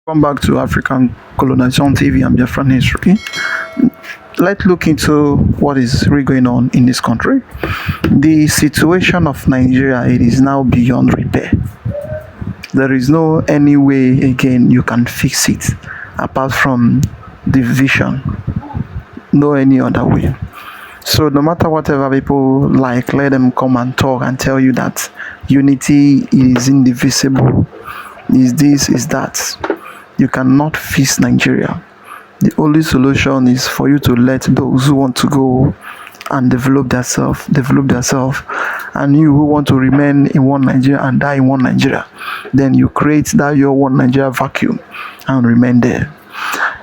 Welcome back to African Colonization TV and Biafran History. Let's look into what is really going on in this country. The situation of Nigeria, it is now beyond repair. There is no any way again you can fix it apart from division. No any other way. So no matter whatever people like, let them come and talk and tell you that unity is indivisible, is this, is that. You cannot fix Nigeria. The only solution is for you to let those who want to go and develop themselves, and you who want to remain in one Nigeria and die in one Nigeria, then you create that your one Nigeria vacuum and remain there.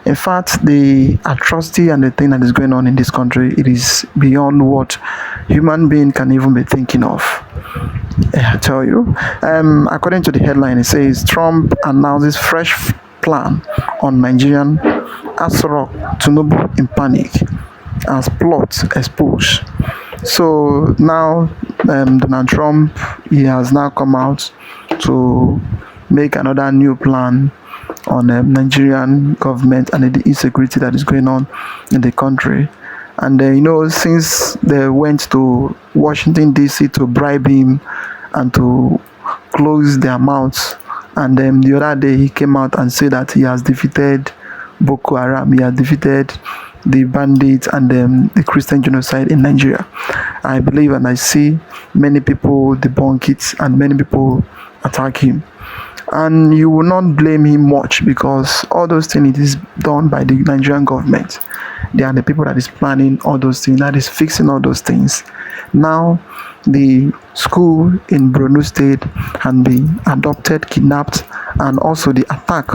In fact, the atrocity and the thing that is going on in this country, it is beyond what human being can even be thinking of. I tell you, according to the headline, it says Trump announces fresh plan on Nigerian Aso Rock, Tinubu in panic as plot exposed. So now Donald Trump, he has now come out to make another new plan on Nigerian government and the insecurity that is going on in the country. And since they went to Washington DC to bribe him and to close their mouths, and then the other day he came out and said that he has defeated Boko Haram, he has defeated the bandits and the Christian genocide in Nigeria. I believe and I see many people debunk it and many people attack him. And you will not blame him much because all those things it is done by the Nigerian government. They are the people that is planning all those things, that is fixing all those things. Now, the school in Borno State had been adopted, kidnapped, and also the attack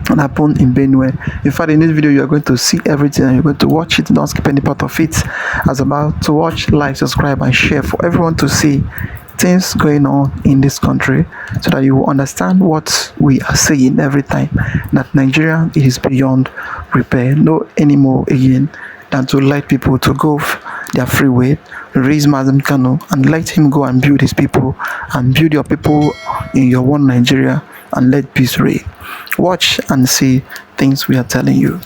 that happened in Benue. In fact, in this video, you are going to see everything and you're going to watch it. Don't skip any part of it. As about to watch, like, subscribe, and share for everyone to see things going on in this country so that you will understand what we are saying every time, that Nigeria is beyond repair. No anymore again than to let people to go their free way, raise Mazam Kano and let him go and build his people and build your people in your one Nigeria and let peace reign. Watch and see things we are telling you.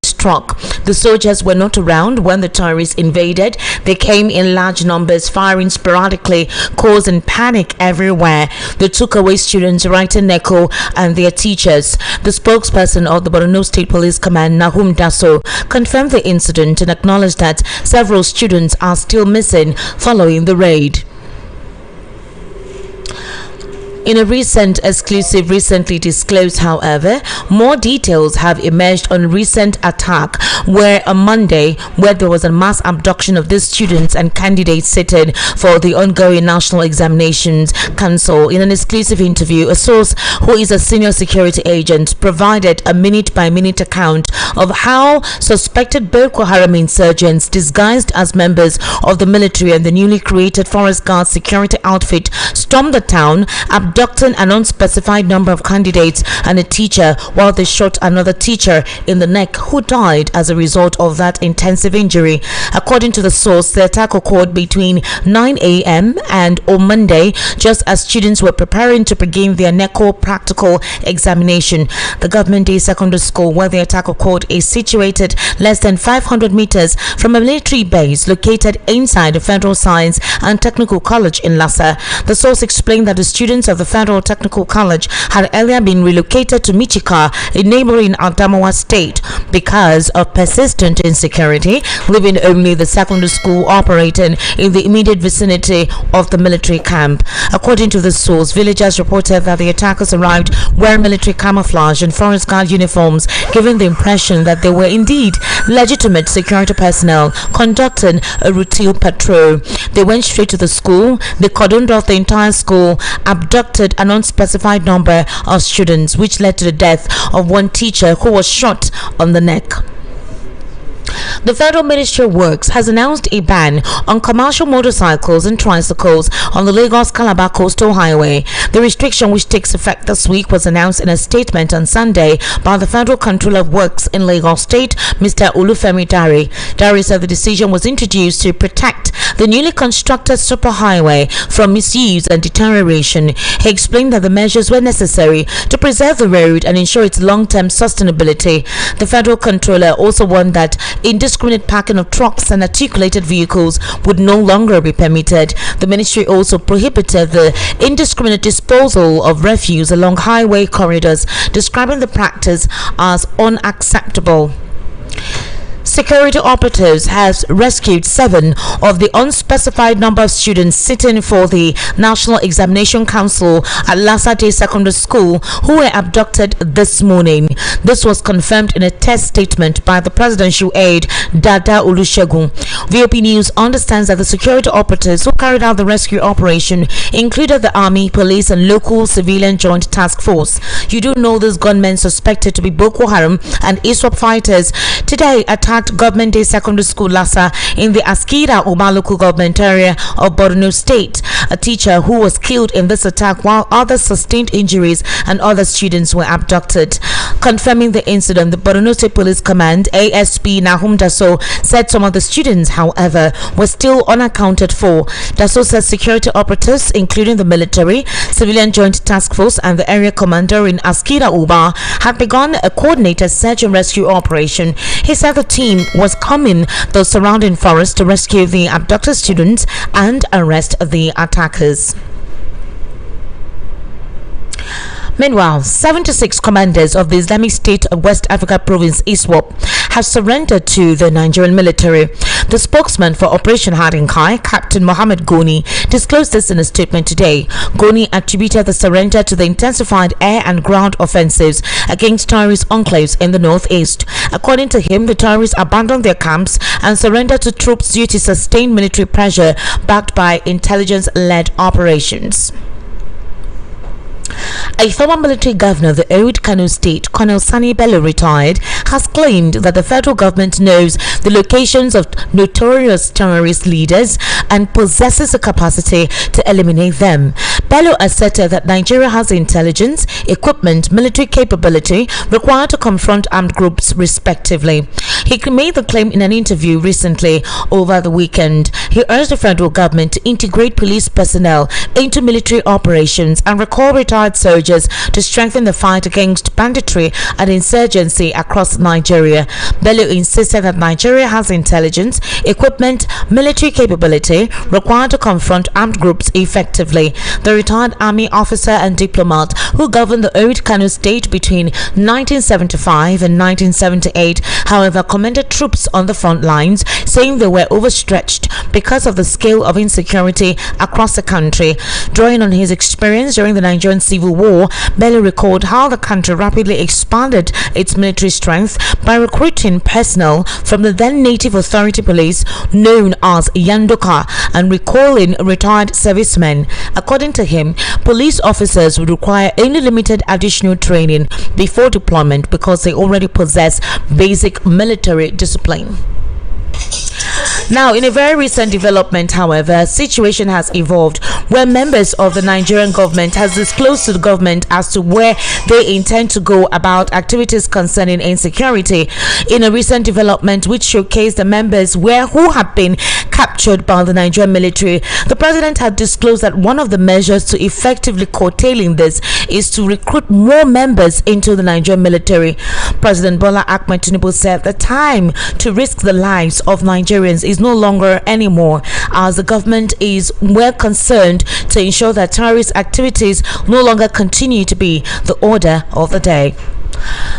Struck. The soldiers were not around when the terrorists invaded. They came in large numbers, firing sporadically, causing panic everywhere. They took away students, writing NECO, and their teachers. The spokesperson of the Borno State Police Command, Nahum Daso, confirmed the incident and acknowledged that several students are still missing following the raid. In a recent exclusive recently disclosed, however, more details have emerged on recent attack where on Monday, where there was a mass abduction of these students and candidates sitting for the ongoing National Examinations Council. In an exclusive interview, a source who is a senior security agent provided a minute-by-minute account of how suspected Boko Haram insurgents disguised as members of the military and the newly created Forest Guard security outfit stormed the town, abducting an unspecified number of candidates and a teacher, while they shot another teacher in the neck who died as a result of that intensive injury. According to the source, the attack occurred between 9 a.m. and on Monday, just as students were preparing to begin their NECO practical examination. The government day secondary school where the attack occurred is situated less than 500 meters from a military base located inside the Federal Science and Technical College in Lassa. The source explained that the students of the Federal Technical College had earlier been relocated to Michika, a neighboring Adamawa state, because of persistent insecurity, leaving only the secondary school operating in the immediate vicinity of the military camp. According to the source, villagers reported that the attackers arrived wearing military camouflage and forest guard uniforms, giving the impression that they were indeed legitimate security personnel conducting a routine patrol. They went straight to the school, they cordoned off the entire school, abducted an unspecified number of students, which led to the death of one teacher who was shot on the neck. The Federal Ministry of Works has announced a ban on commercial motorcycles and tricycles on the Lagos-Calabar Coastal Highway. The restriction, which takes effect this week, was announced in a statement on Sunday by the Federal Controller of Works in Lagos State, Mr. Olufemi Dare. Dare said the decision was introduced to protect the newly constructed superhighway from misuse and deterioration. He explained that the measures were necessary to preserve the road and ensure its long-term sustainability. The Federal Controller also warned that indiscriminate parking of trucks and articulated vehicles would no longer be permitted. The ministry also prohibited the indiscriminate disposal of refuse along highway corridors, describing the practice as unacceptable. Security operatives have rescued 7 of the unspecified number of students sitting for the National Examination Council at Lassa Secondary School who were abducted this morning. This was confirmed in a test statement by the presidential aide Dada Olusegun. VOP News understands that the security operatives who carried out the rescue operation included the army, police, and local civilian joint task force. You do know these gunmen suspected to be Boko Haram and ISWAP fighters today attacked Government Day Secondary School Lassa in the Askira Uba local government area of Borno State. A teacher who was killed in this attack while others sustained injuries and other students were abducted. Confirming the incident, the Borno State Police Command ASP Nahum Daso said some of the students, however, were still unaccounted for. Daso says security operatives, including the military, civilian joint task force, and the area commander in Askira Uba, had begun a coordinated search and rescue operation. He said the team was combing the surrounding forest to rescue the abducted students and arrest the attackers. Meanwhile, 76 commanders of the Islamic State of West Africa Province ISWAP have surrendered to the Nigerian military. The spokesman for Operation Hadinkai, Captain Mohammed Goni, disclosed this in a statement today. Goni attributed the surrender to the intensified air and ground offensives against terrorist enclaves in the northeast. According to him, the terrorists abandoned their camps and surrendered to troops due to sustained military pressure backed by intelligence-led operations. A former military governor of the old Kano State, Colonel Sani Bello, retired, has claimed that the federal government knows the locations of notorious terrorist leaders and possesses the capacity to eliminate them. Bello asserted that Nigeria has the intelligence, equipment, military capability required to confront armed groups respectively. He made the claim in an interview recently over the weekend. He urged the federal government to integrate police personnel into military operations and recall retired soldiers to strengthen the fight against banditry and insurgency across Nigeria. Bello insisted that Nigeria has intelligence, equipment, military capability required to confront armed groups effectively. The retired army officer and diplomat who governed the old Kano State between 1975 and 1978, however, commended troops on the front lines, saying they were overstretched because of the scale of insecurity across the country. Drawing on his experience during the Nigerian Civil War, Bello recalled how the country rapidly expanded its military strength by recruiting personnel from the then native authority police known as Yandoka and recalling retired servicemen. According to him, police officers would require only limited additional training before deployment because they already possess basic military discipline. Now, in a very recent development, however, a situation has evolved where members of the Nigerian government has disclosed to the government as to where they intend to go about activities concerning insecurity. In a recent development which showcased the members who had been captured by the Nigerian military, the president had disclosed that one of the measures to effectively curtailing this is to recruit more members into the Nigerian military. President Bola Tinubu said the time to risk the lives of Nigerians is no longer anymore, as the government is well concerned to ensure that terrorist activities no longer continue to be the order of the day.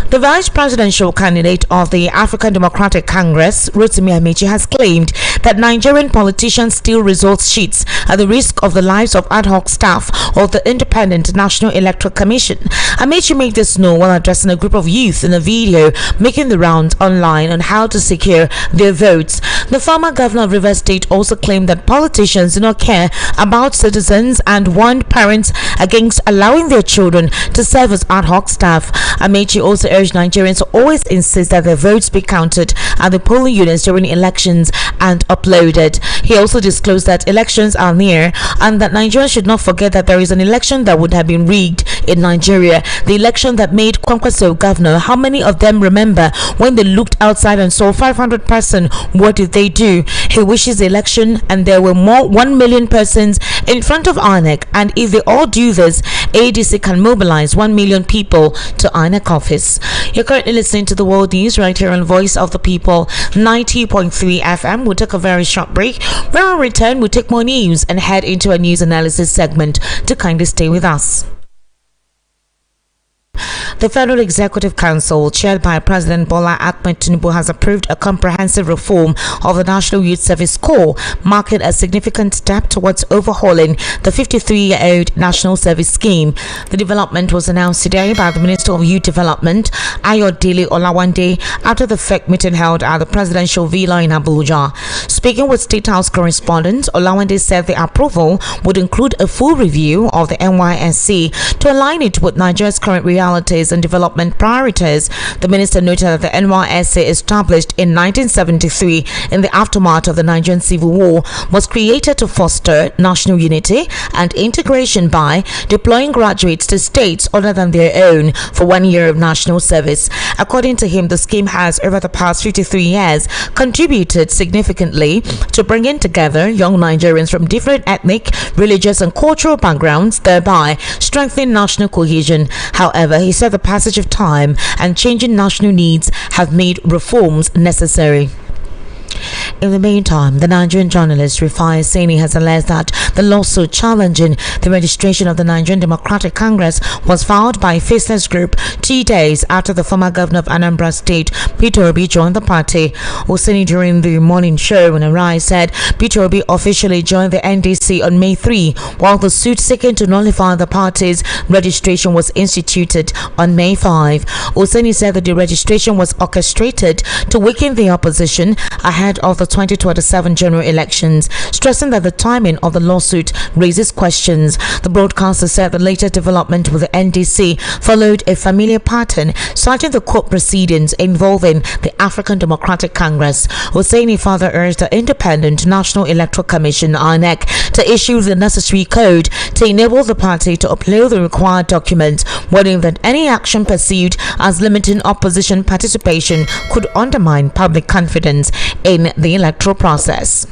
The vice presidential candidate of the African Democratic Congress, Rotimi Amici, has claimed that Nigerian politicians steal results sheets at the risk of the lives of ad hoc staff of the Independent National Electoral Commission. Amaechi made this known while addressing a group of youth in a video making the rounds online on how to secure their votes. The former governor of Rivers State also claimed that politicians do not care about citizens and warned parents against allowing their children to serve as ad hoc staff. Amaechi also urged Nigerians to always insist that their votes be counted at the polling units during elections and uploaded. He also disclosed that elections are near and that Nigerians should not forget that there is an election that would have been rigged in Nigeria. The election that made Kwankwaso governor. How many of them remember when they looked outside and saw 500 persons? What did they do? He wishes the election and there were more 1 million persons in front of INEC, and if they all do this, ADC can mobilize 1 million people to INEC office. You're currently listening to the World News right here on Voice of the People 90.3 FM. We'll take a very short break. When we return, we'll take more news and head into a news analysis segment. To kindly stay with us. The Federal Executive Council, chaired by President Bola Tinubu, has approved a comprehensive reform of the National Youth Service Corps, marking a significant step towards overhauling the 53-year-old National Service Scheme. The development was announced today by the Minister of Youth Development, Ayodele Olawande, after the FEC meeting held at the Presidential Villa in Abuja. Speaking with State House correspondents, Olawande said the approval would include a full review of the NYSC to align it with Nigeria's current realities and development priorities. The minister noted that the NYSC, established in 1973 in the aftermath of the Nigerian Civil War, was created to foster national unity and integration by deploying graduates to states other than their own for 1 year of national service. According to him, the scheme has, over the past 53 years, contributed significantly to bringing together young Nigerians from different ethnic, religious, and cultural backgrounds, thereby strengthening national cohesion. However, he said the passage of time and changing national needs have made reforms necessary. In the meantime, the Nigerian journalist Rufai Sani has alleged that the lawsuit challenging the registration of the Nigerian Democratic Congress was filed by a faceless group 2 days after the former governor of Anambra State, Peter Obi, joined the party. Oseni, during the morning show on Arise, said Peter Obi officially joined the NDC on May 3, while the suit seeking to nullify the party's registration was instituted on May 5. Oseni said that the registration was orchestrated to weaken the opposition ahead of the 2027 general elections, stressing that the timing of the lawsuit raises questions. The broadcaster said the latest development with the NDC followed a familiar pattern, citing the court proceedings involving the African Democratic Congress. Hosseini further urged the Independent National Electoral Commission (INEC) to issue the necessary code to enable the party to upload the required documents, warning that any action pursued as limiting opposition participation could undermine public confidence in the electoral process.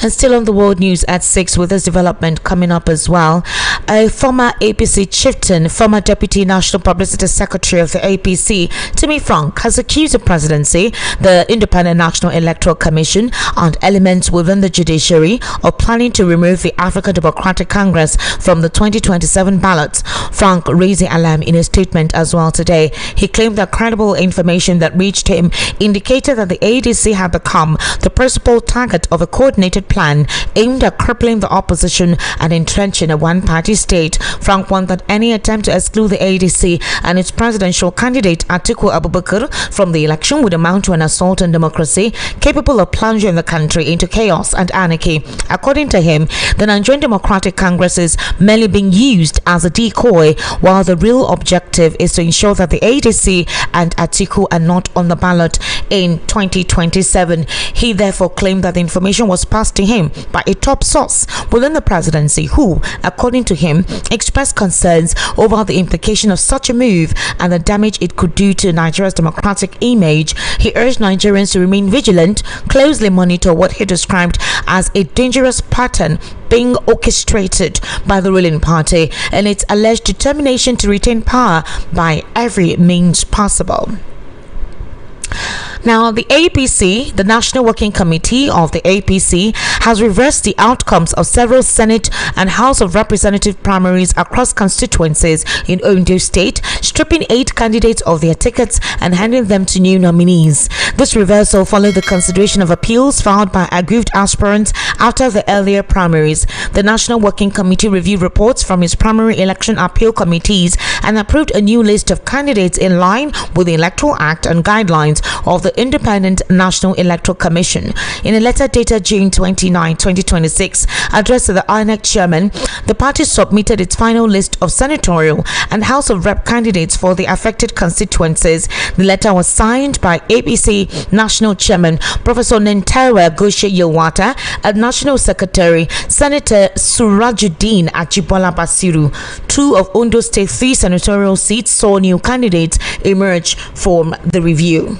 And still on the world news at 6, with this development coming up as well, a former APC chieftain, former Deputy National Publicity Secretary of the APC, Timmy Frank, has accused the presidency, the Independent National Electoral Commission, and elements within the judiciary of planning to remove the African Democratic Congress from the 2027 ballots. Frank raised the alarm in a statement as well today. He claimed that credible information that reached him indicated that the ADC had become the principal target of a coordinated plan aimed at crippling the opposition and entrenching a one-party state. Frank warned that any attempt to exclude the ADC and its presidential candidate Atiku Abubakar from the election would amount to an assault on democracy, capable of plunging the country into chaos and anarchy. According to him, the Nigerian Democratic Congress is merely being used as a decoy, while the real objective is to ensure that the ADC and Atiku are not on the ballot in 2027. He therefore claimed that the information was passed to him by a top source within the presidency who, according to him, expressed concerns over the implication of such a move and the damage it could do to Nigeria's democratic image. He urged Nigerians to remain vigilant, closely monitor what he described as a dangerous pattern being orchestrated by the ruling party and its alleged determination to retain power by every means possible. Now, the APC, the National Working Committee of the APC, has reversed the outcomes of several Senate and House of Representative primaries across constituencies in Ondo State, stripping 8 candidates of their tickets and handing them to new nominees. This reversal followed the consideration of appeals filed by aggrieved aspirants after the earlier primaries. The National Working Committee reviewed reports from its primary election appeal committees and approved a new list of candidates in line with the Electoral Act and guidelines of the Independent National Electoral Commission. In a letter dated June 29, 2026, addressed to the INEC chairman, the party submitted its final list of senatorial and House of Rep candidates for the affected constituencies. The letter was signed by APC National Chairman Professor Nentewe Goshe Yewata and National Secretary Senator Surajuddin Ajibola Basiru. 2 of Ondo State 3 senatorial seats saw new candidates emerge from the review.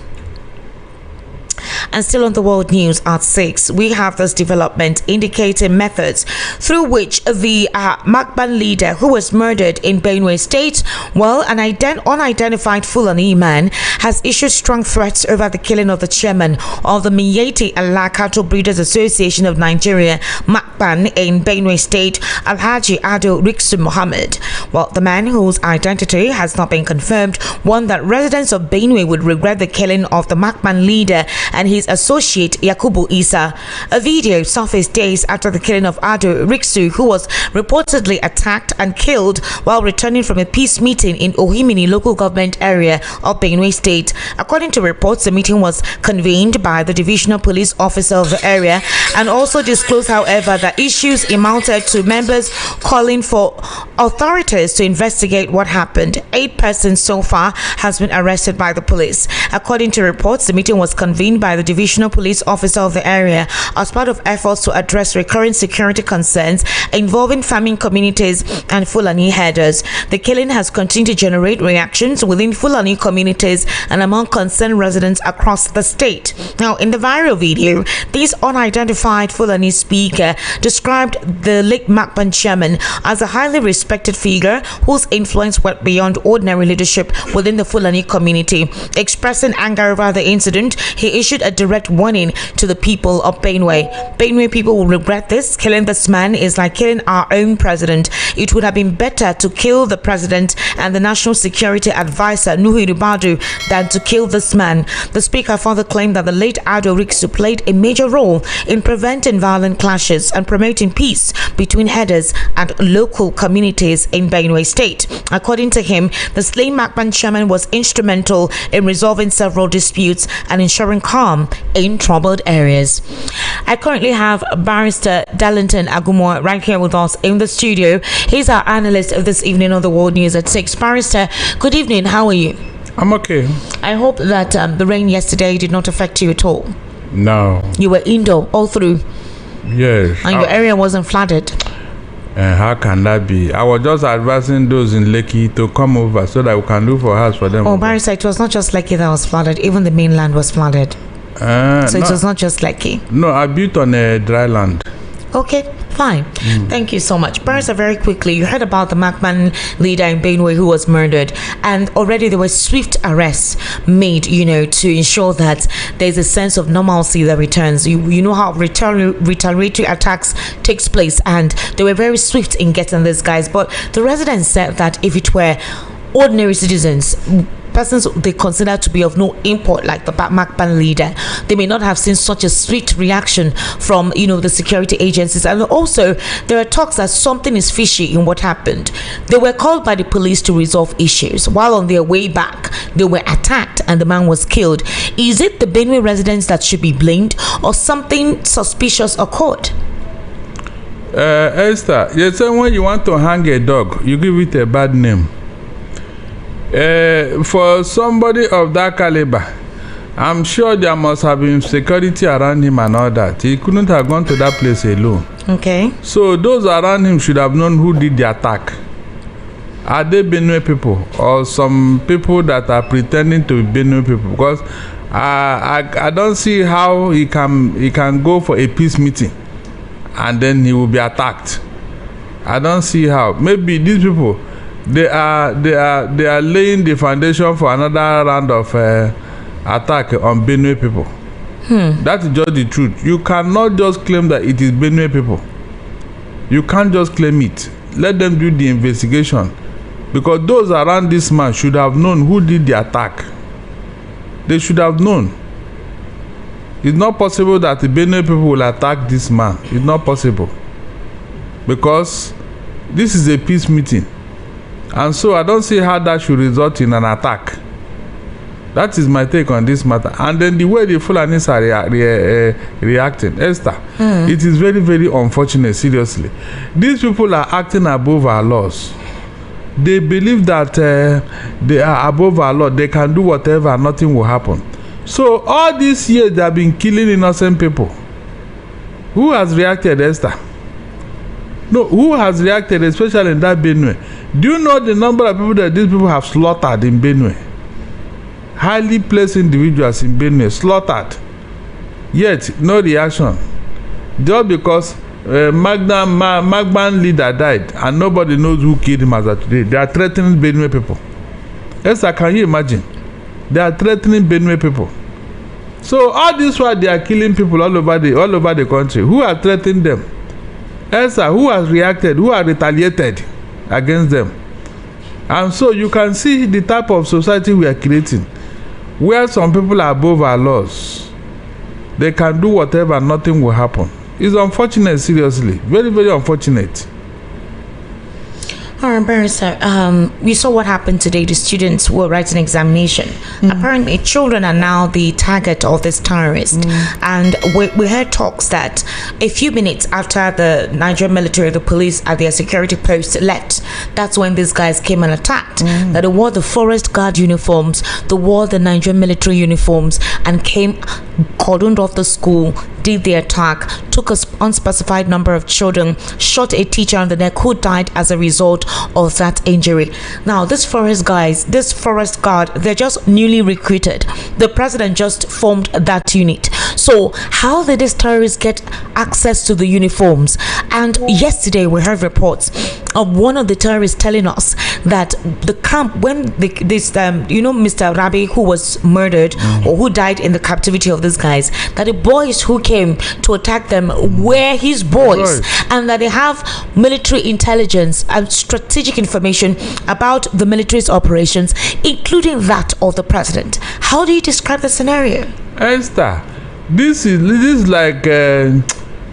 And still on the world news at 6, we have this development indicating methods through which the Makban leader who was murdered in Benue State, well, an unidentified Fulani man has issued strong threats over the killing of the chairman of the Miyetti Allah Cattle Breeders Association of Nigeria, Makban, in Benue State, Alhaji Ado Riksu Mohammed. Well, the man, whose identity has not been confirmed, warned that residents of Benue would regret the killing of the Makban leader and his associate Yakubu Isa. A video surfaced days after the killing of Ado Riksu, who was reportedly attacked and killed while returning from a peace meeting in Ohimini local government area of Benue State. According to reports, the meeting was convened by the divisional police officer of the area and also disclosed, however, that issues amounted to members calling for authorities to investigate what happened. 8 persons so far has been arrested by the police. According to reports, the meeting was convened by the divisional police officer of the area as part of efforts to address recurrent security concerns involving farming communities and Fulani herders. The killing has continued to generate reactions within Fulani communities and among concerned residents across the state. Now, in the viral video, this unidentified Fulani speaker described the late Makban chairman as a highly respected figure whose influence went beyond ordinary leadership within the Fulani community. Expressing anger over the incident, he issued a direct warning to the people of Benue. Benue people will regret this. Killing this man is like killing our own president. It would have been better to kill the president and the national security advisor Nuhu Ribadu than to kill this man. The speaker further claimed that the late Ado Riksu played a major role in preventing violent clashes and promoting peace between herders and local communities in Benue State. According to him, the slain Makban chairman was instrumental in resolving several disputes and ensuring calm in troubled areas. I currently have Barrister Darlington Agumo right here with us in the studio. He's our analyst of this evening on the World News at 6. Barrister, good evening. How are you? I'm okay. I hope that the rain yesterday did not affect you at all. No. You were indoor all through. Yes. And your area wasn't flooded. How can that be? I was just advising those in Lekki to come over so that we can look for a house for them. Oh, Barrister, it was not just Lekki that was flooded. Even the mainland was flooded. So it was not just Lekki. No, I built on a dry land. Okay, fine. Thank you so much. Barrister, very quickly, you heard about the Makban leader in Benue who was murdered, and already there were swift arrests made, to ensure that there's a sense of normalcy that returns. You know how retaliatory attacks takes place, and they were very swift in getting these guys. But the residents said that if it were ordinary citizens, persons they consider to be of no import, like the Makban leader, they may not have seen such a swift reaction from the security agencies. And also there are talks that something is fishy in what happened. They were called by the police to resolve issues. While on their way back, they were attacked and the man was killed. Is it the Benue residents that should be blamed, or something suspicious occurred? Esther, you say when you want to hang a dog, you give it a bad name. For somebody of that caliber, I'm sure there must have been security around him and all that. He couldn't have gone to that place alone. Okay. So those around him should have known who did the attack. Are they Benue people or some people that are pretending to be Benue people? Because I don't see how he can go for a peace meeting and then he will be attacked. I don't see how. Maybe these people, they are laying the foundation for another round of attack on Benue people. That is just the truth. You cannot just claim that it is Benue people. You can't just claim it. Let them do the investigation, because those around this man should have known who did the attack. They should have known. It's not possible that the Benue people will attack this man. It's not possible, because this is a peace meeting, and so I don't see how that should result in an attack. That is my take on this matter. And then the way the Fulanis are reacting, Esther, it is very, very unfortunate, seriously. These people are acting above our laws. They believe that they are above our law. They can do whatever and nothing will happen. So all these years they have been killing innocent people. Who has reacted, Esther? No, who has reacted, especially in that Benue? Do you know the number of people that these people have slaughtered in Benue? Highly placed individuals in Benue slaughtered, yet no reaction, just because Makban leader died and nobody knows who killed him as of today. They are threatening Benue people. Yes, can you imagine? They are threatening Benue people. So all this while they are killing people all over the country. Who are threatening them? Yes, who has reacted? Who has retaliated against them? And so you can see the type of society we are creating, where some people are above our laws. They can do whatever and nothing will happen. It's unfortunate, seriously. Very, very unfortunate. All right, Barrister, we saw what happened today. The students were writing examination. Apparently, children are now the target of this terrorist. And we heard talks that a few minutes after the Nigerian military, the police at their security post left, that's when these guys came and attacked. That they wore the forest guard uniforms, they wore the Nigerian military uniforms, and came, cordoned off the school, did the attack, took an unspecified number of children, shot a teacher on the neck who died as a result of that injury. Now, this forest guard, they're just newly recruited. The president just formed that unit. So how did these terrorists get access to the uniforms? And yesterday we heard reports of one of the terrorists telling us that the camp, when Mr. Rabi, who was murdered or who died in the captivity of these guys, that the boys who came to attack them were his boys, and that they have military intelligence and strategic information about the military's operations, including that of the president. How do you describe the scenario? Esther, this is like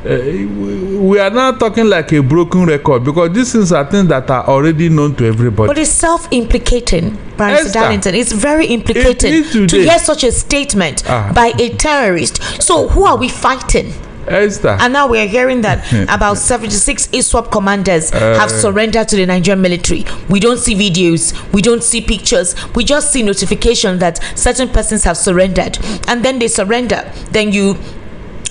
we are now talking like a broken record, because these things are things that are already known to everybody. But it's self-implicating, Barrister Darlington. It's very implicating to hear such a statement by a terrorist. So who are we fighting? Esther. And now we are hearing that about 76 ISWAP commanders have surrendered to the Nigerian military. We don't see videos, we don't see pictures, we just see notification that certain persons have surrendered, and then they surrender. Then you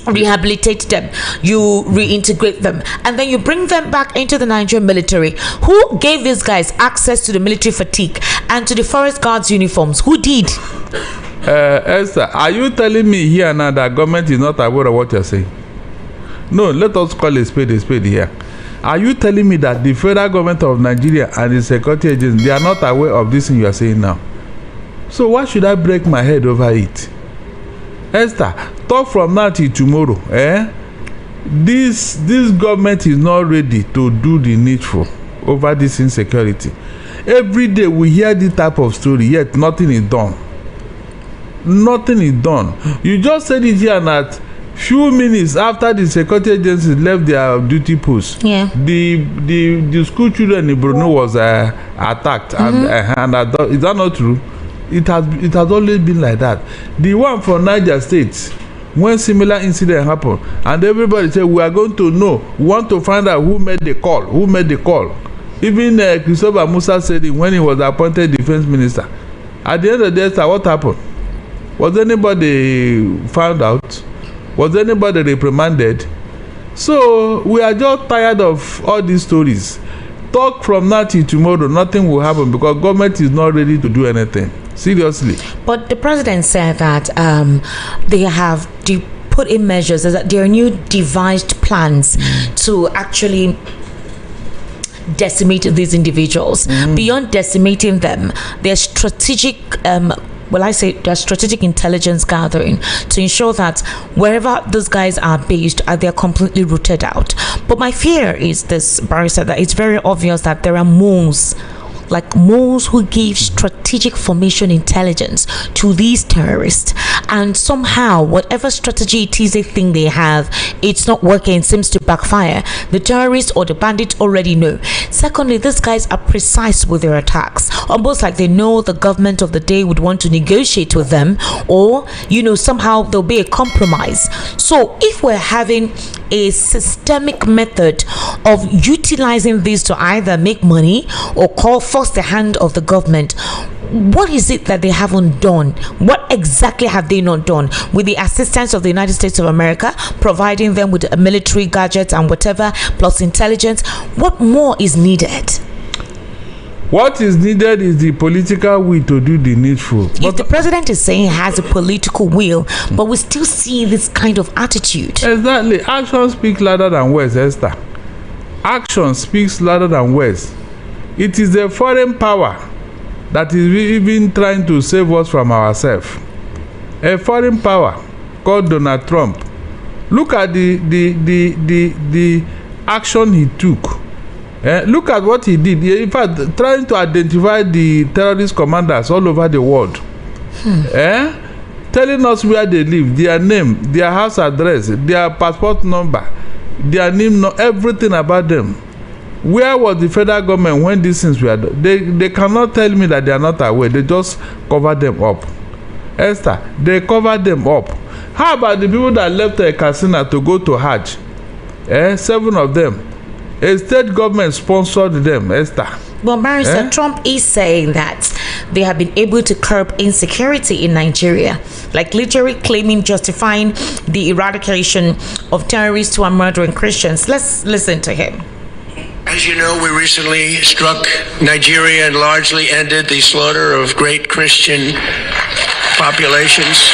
rehabilitate them, you reintegrate them, and then you bring them back into the Nigerian military. Who gave these guys access to the military fatigue and to the forest guards uniforms? Who did? Esther, are you telling me here now that government is not aware of what you're saying? No, let us call a spade here. Are you telling me that the federal government of Nigeria and the security agents, they are not aware of this thing you are saying now? So why should I break my head over it? Esther, talk from now till tomorrow. This government is not ready to do the needful over this insecurity. Every day we hear this type of story, yet nothing is done. Nothing is done. You just said it here that few minutes after the security agencies left their duty post, the school children in Bruno was attacked, and is that not true? It has always been like that. The one from Niger State, when similar incident happened, and everybody said we are going to know, we want to find out who made the call. Even Christopher Musa said it when he was appointed defense minister. At the end of the day, what happened? Was anybody found out? Was anybody reprimanded? So we are just tired of all these stories. Talk from now till tomorrow, nothing will happen, because government is not ready to do anything. Seriously. But the president said that they have put in measures, that there are new devised plans to actually decimate these individuals. Beyond decimating them, there's strategic I say their strategic intelligence gathering to ensure that wherever those guys are based, they're completely rooted out. But my fear is this, Barrister, that it's very obvious that there are moles who give strategic formation intelligence to these terrorists, and somehow whatever strategy it is they think they have, it's not working, seems to backfire. The terrorists or the bandits already know. Secondly, these guys are precise with their attacks, almost like they know the government of the day would want to negotiate with them, or somehow there'll be a compromise. So if we're having a systemic method of utilizing this to either make money or force the hand of the government, what is it that they haven't done? What exactly have they not done? With the assistance of the United States of America, providing them with military gadgets and whatever, plus intelligence, what more is needed? What is needed is the political will to do the needful. If the president is saying he has a political will, but we still see this kind of attitude. Exactly. Action speaks louder than words, Esther. Action speaks louder than words. It is the foreign power that is even trying to save us from ourselves. A foreign power called Donald Trump. Look at the action he took. Look at what he did. In fact, trying to identify the terrorist commanders all over the world. Telling us where they live, their name, their house address, their passport number, their name, everything about them. Where was the federal government when these things were done? They cannot tell me that they are not aware. They just cover them up. Esther, they cover them up. How about the people that left a casino to go to Hajj? 7 of them. A state government sponsored them, Esther. Well, Barrister, Trump is saying that they have been able to curb insecurity in Nigeria, like literally claiming, justifying the eradication of terrorists who are murdering Christians. Let's listen to him. As you know, we recently struck Nigeria and largely ended the slaughter of great Christian populations.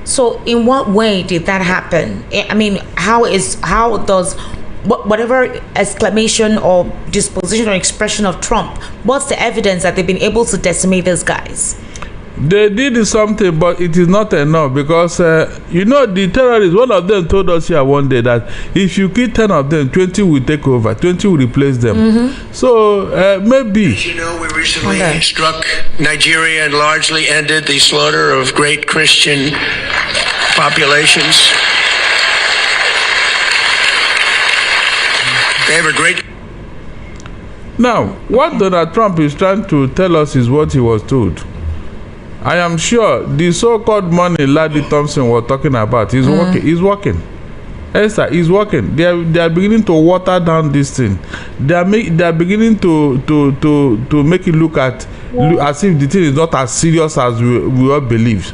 So in what way did that happen? I mean, how does whatever exclamation or disposition or expression of Trump, what's the evidence that they've been able to decimate those guys? They did something, but it is not enough because, the terrorists, one of them told us here one day that if you kill 10 of them, 20 will take over, 20 will replace them. Mm-hmm. So, maybe. As you know, we recently struck Nigeria and largely ended the slaughter of great Christian populations. They have a great... Now, what Donald Trump is trying to tell us is what he was told. I am sure the so-called money Ladi Thompson was talking about is working. He's working. Esther is working. They are beginning to water down this thing. They are beginning to make it look as if the thing is not as serious as we all believe.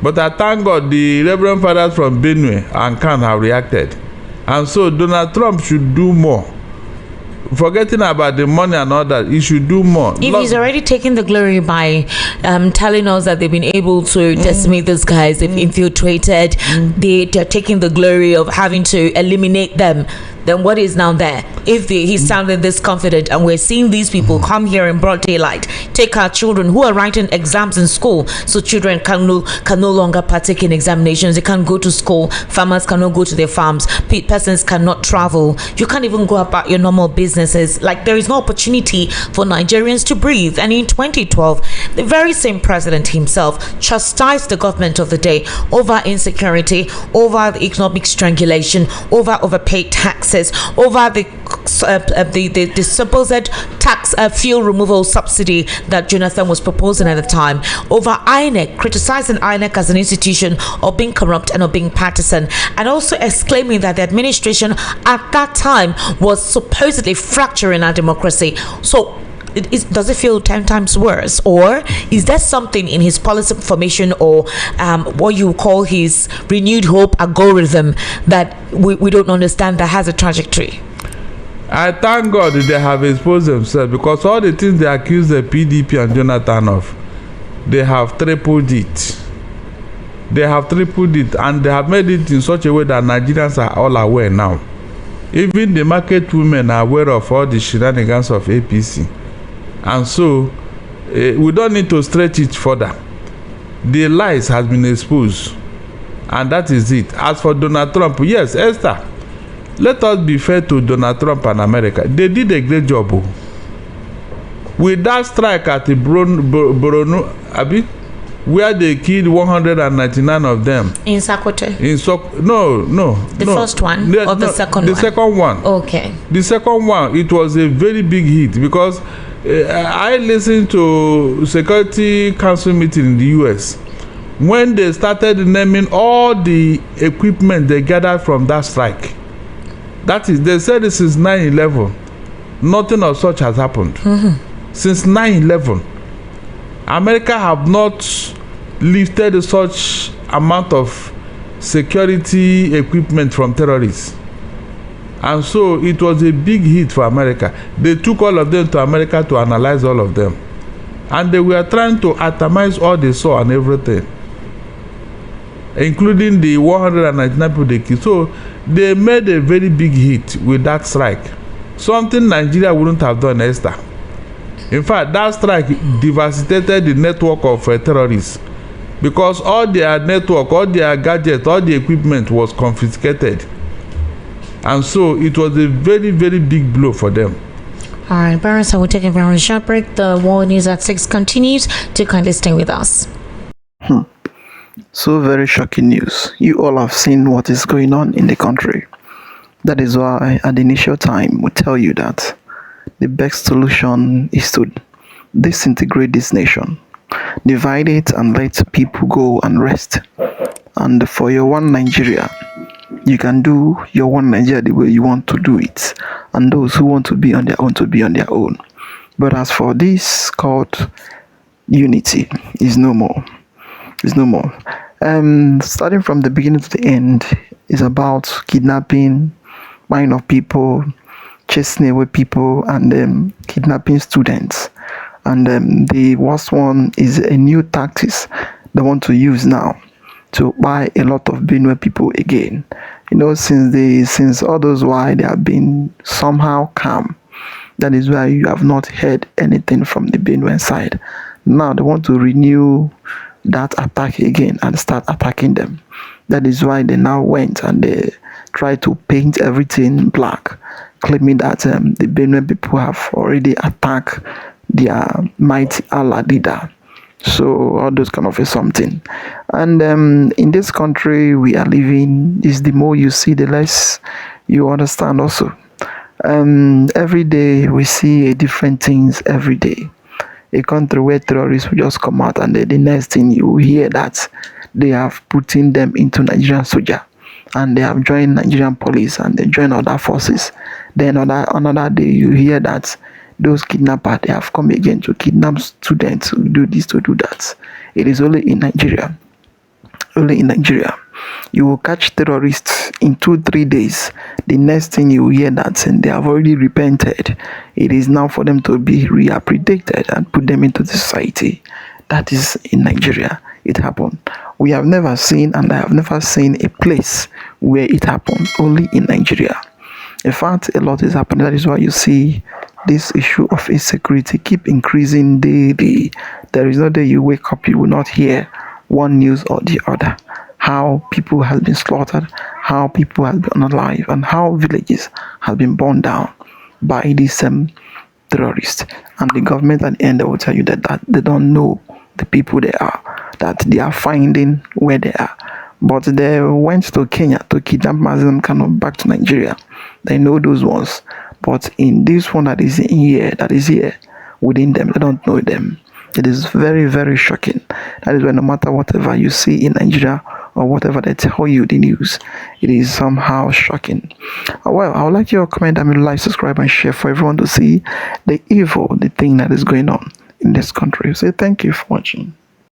But I thank God the Reverend Fathers from Benue and Khan have reacted, and so Donald Trump should do more. Forgetting about the money and all that, he should do more. If he's already taking the glory by telling us that they've been able to decimate these guys, they've infiltrated, they're taking the glory of having to eliminate them, then what is now there? If he's sounding this confident and we're seeing these people come here in broad daylight, take our children who are writing exams in school, so children can no longer partake in examinations, they can't go to school, farmers cannot go to their farms, persons cannot travel, you can't even go about your normal businesses. Like, there is no opportunity for Nigerians to breathe. And in 2012, the very same president himself chastised the government of the day over insecurity, over the economic strangulation, over overpaid taxes, over the supposed tax fuel removal subsidy that Jonathan was proposing at the time, over INEC, criticizing INEC as an institution of being corrupt and of being partisan, and also exclaiming that the administration at that time was supposedly fracturing our democracy. So does it feel 10 times worse, or is there something in his policy formation or what you call his renewed hope algorithm that we don't understand, that has a trajectory? I thank God they have exposed themselves, because all the things they accuse the PDP and Jonathan of, they have tripled it. They have tripled it, and they have made it in such a way that Nigerians are all aware now. Even the market women are aware of all the shenanigans of APC. And so, We don't need to stretch it further. The lies has been exposed, and that is it. As for Donald Trump, yes, Esther, let us be fair to Donald Trump and America. They did a great job. With that strike at the Borno, where they killed 199 of them. In Sakote? No. The first one or the second one? The second one. Okay. The second one, it was a very big hit because I listened to Security Council meeting in the U.S. when they started naming all the equipment they gathered from that strike. That is, they said since 9/11, nothing of such has happened. Mm-hmm. Since 9/11, America have not lifted such amount of security equipment from terrorists. And so it was a big hit for America. They took all of them to America to analyze all of them. And they were trying to atomize all they saw and everything, including the 199 people they killed. So they made a very big hit with that strike. Something Nigeria wouldn't have done, Esther. In fact, that strike devastated the network of terrorists, because all their network, all their gadgets, all the equipment was confiscated. And so it was a very, very big blow for them. All right, Barris, I will take a very short break. The World News at 6 continues. To kindly stay with us. So very shocking news. You all have seen what is going on in the country. That is why at the initial time we tell you that the best solution is to disintegrate this nation, divide it and let people go and rest. And for your one Nigeria, you can do your one Nigeria the way you want to do it, and those who want to be on their own to be on their own. But as for this called unity, is no more. It's no more. Starting from the beginning to the end is about kidnapping, buying of people, chasing away people, and kidnapping students. And the worst one is a new tactics they want to use now to buy a lot of Benue people again. You know, since all those while they have been somehow calm. That is why you have not heard anything from the Benue side. Now they want to renew that attack again and start attacking them. That is why they now went and they try to paint everything black, claiming that the Benue people have already attacked their mighty Allah leader. So all those kind of something. And in this country we are living, is the more you see, the less you understand also. Every day we see different things every day. A country where terrorists will just come out and the next thing you hear that they have putting them into Nigerian soldier and they have joined Nigerian police and they join other forces. Then another day you hear that those kidnappers, they have come again to kidnap students, to do this, to do that. It is only in Nigeria. Only in Nigeria. You will catch terrorists in 2-3 days. The next thing you hear that they have already repented. It is now for them to be reapprehended and put them into the society. That is in Nigeria. It happened. We have never seen, and I have never seen a place where it happened. Only in Nigeria. In fact, a lot is happening. That is why you see this issue of insecurity keep increasing daily. There is no day you wake up, you will not hear one news or the other. How people have been slaughtered, how people have been alive, and how villages have been burned down by these terrorists. And the government at the end, they will tell you that they don't know the people they are, that they are finding where they are. But they went to Kenya to kidnap Muslim kind back to Nigeria. They know those ones. But in this one that is here within them, they don't know them. It is very, very shocking. That is why no matter whatever you see in Nigeria or whatever they tell you the news, it is somehow shocking. Well, I would like your comment, like, subscribe, and share for everyone to see the evil, the thing that is going on in this country. So thank you for watching.